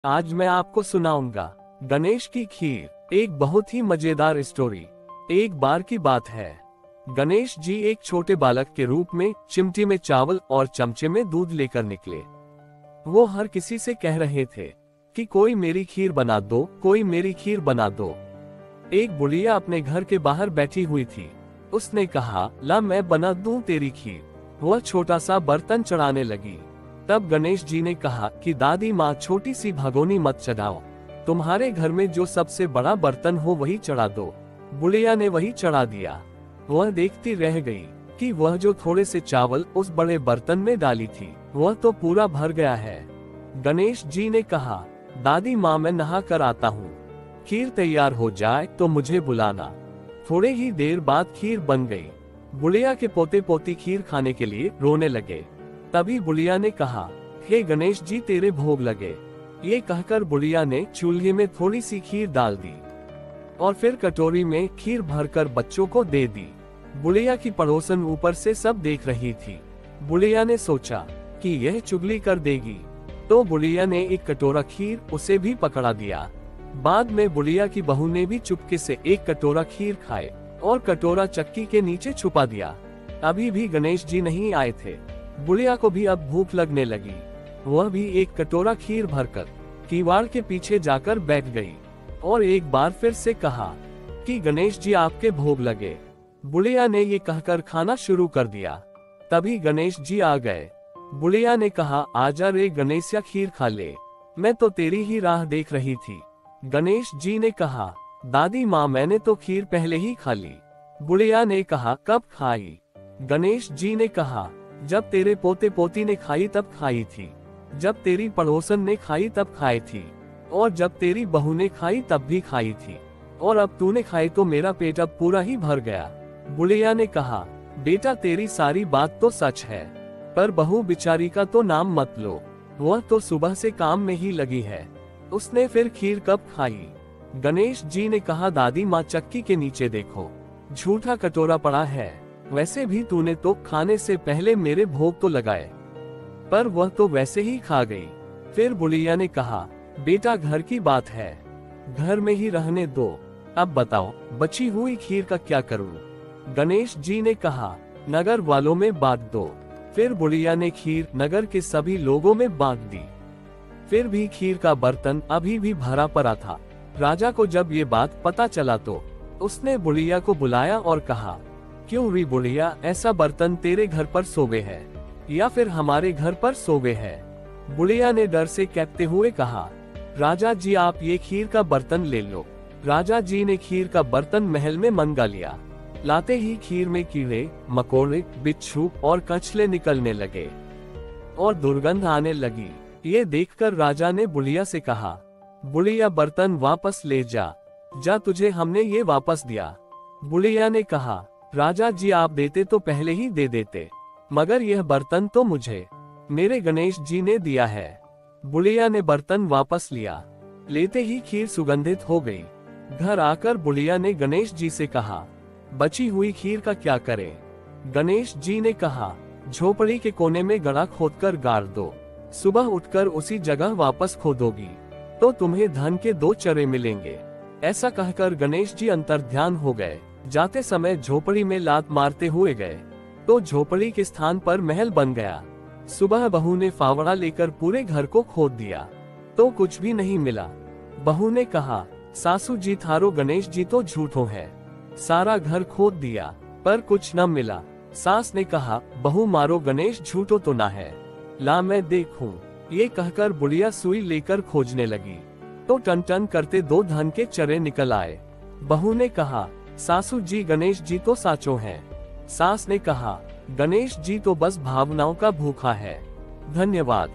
आज मैं आपको सुनाऊंगा गणेश की खीर, एक बहुत ही मजेदार स्टोरी। एक बार की बात है, गणेश जी एक छोटे बालक के रूप में चिमटी में चावल और चमचे में दूध लेकर निकले। वो हर किसी से कह रहे थे कि कोई मेरी खीर बना दो, कोई मेरी खीर बना दो। एक बुढ़िया अपने घर के बाहर बैठी हुई थी। उसने कहा, ला मैं बना दूं तेरी खीर। वह छोटा सा बर्तन चढ़ाने लगी। तब गणेश जी ने कहा कि दादी माँ, छोटी सी भगोनी मत चढ़ाओ, तुम्हारे घर में जो सबसे बड़ा बर्तन हो वही चढ़ा दो। बुढ़िया ने वही चढ़ा दिया। वह देखती रह गई कि वह जो थोड़े से चावल उस बड़े बर्तन में डाली थी वह तो पूरा भर गया है। गणेश जी ने कहा, दादी माँ मैं नहा कर आता हूँ, खीर तैयार हो जाए तो मुझे बुलाना। थोड़े ही देर बाद खीर बन गई। बुढ़िया के पोते पोती खीर खाने के लिए रोने लगे। तभी बुढ़िया ने कहा, हे गणेश जी तेरे भोग लगे। ये कहकर बुढ़िया ने चूल्हे में थोड़ी सी खीर डाल दी और फिर कटोरी में खीर भरकर बच्चों को दे दी। बुढ़िया की पड़ोसन ऊपर से सब देख रही थी। बुढ़िया ने सोचा कि यह चुगली कर देगी, तो बुढ़िया ने एक कटोरा खीर उसे भी पकड़ा दिया। बाद में बुढ़िया की बहू ने भी चुपके से एक कटोरा खीर खाए और कटोरा चक्की के नीचे छुपा दिया। अभी भी गणेश जी नहीं आए थे। बुढ़िया को भी अब भूख लगने लगी। वह भी एक कटोरा खीर भरकर किवाड़ के पीछे जाकर बैठ गई और एक बार फिर से कहा कि गणेश जी आपके भोग लगे। बुढ़िया ने ये कहकर खाना शुरू कर दिया। तभी गणेश जी आ गए। बुढ़िया ने कहा, आजा रे गणेशिया, खीर खा ले, मैं तो तेरी ही राह देख रही थी। गणेश जी ने कहा, दादी माँ मैंने तो खीर पहले ही खा ली। बुढ़िया ने कहा, कब खाई? गणेश जी ने कहा, जब तेरे पोते पोती ने खाई तब खाई थी, जब तेरी पड़ोसन ने खाई तब खाई थी, और जब तेरी बहू ने खाई तब भी खाई थी, और अब तूने खाई तो मेरा पेट अब पूरा ही भर गया। बुढ़िया ने कहा, बेटा तेरी सारी बात तो सच है, पर बहू बिचारी का तो नाम मत लो, वह तो सुबह से काम में ही लगी है। उसने फिर खीर कब खाई? गणेश जी ने कहा, दादी माँ चक्की के नीचे देखो, झूठा कटोरा पड़ा है। वैसे भी तूने तो खाने से पहले मेरे भोग तो लगाए, पर वह तो वैसे ही खा गई। फिर बुढ़िया ने कहा, बेटा घर की बात है, घर में ही रहने दो, अब बताओ बची हुई खीर का क्या करूं? गणेश जी ने कहा, नगर वालों में बांट दो। फिर बुढ़िया ने खीर नगर के सभी लोगों में बांट दी। फिर भी खीर का बर्तन अभी भी भरा पड़ा था। राजा को जब ये बात पता चला तो उसने बुढ़िया को बुलाया और कहा, क्यों री बुढ़िया, ऐसा बर्तन तेरे घर पर सोवे है या फिर हमारे घर पर सोवे है? बुढ़िया ने डर से कहते हुए कहा, राजा जी आप ये खीर का बर्तन ले लो। राजा जी ने खीर का बर्तन महल में मंगा लिया। लाते ही खीर में कीड़े मकोड़े, बिच्छू और कछले निकलने लगे और दुर्गंध आने लगी। ये देखकर राजा ने बुढ़िया से कहा, बुढ़िया बर्तन वापस ले जा, जा तुझे हमने ये वापस दिया। बुढ़िया ने कहा, राजा जी आप देते तो पहले ही दे देते, मगर यह बर्तन तो मुझे मेरे गणेश जी ने दिया है। बुढ़िया ने बर्तन वापस लिया। लेते ही खीर सुगंधित हो गई। घर आकर बुढ़िया ने गणेश जी से कहा, बची हुई खीर का क्या करें? गणेश जी ने कहा, झोपड़ी के कोने में गड्ढा खोदकर गाड़ दो, सुबह उठकर उसी जगह वापस खोदोगी तो तुम्हें धन के 2 चरे मिलेंगे। ऐसा कहकर गणेश जी अंतर्ध्यान हो गए। जाते समय झोपड़ी में लात मारते हुए गए तो झोपड़ी के स्थान पर महल बन गया। सुबह बहू ने फावड़ा लेकर पूरे घर को खोद दिया तो कुछ भी नहीं मिला। बहू ने कहा, सासू जी थारो गणेश जी तो झूठो है, सारा घर खोद दिया पर कुछ न मिला। सास ने कहा, बहू मारो गणेश झूठो तो ना है, ला मैं देखूं। ये कहकर बुढ़िया सुई लेकर खोजने लगी तो टन टन करते 2 धन के चरे निकल आए। बहू ने कहा, सासू जी गणेश जी तो साचो हैं। सास ने कहा, गणेश जी तो बस भावनाओं का भूखा है। धन्यवाद।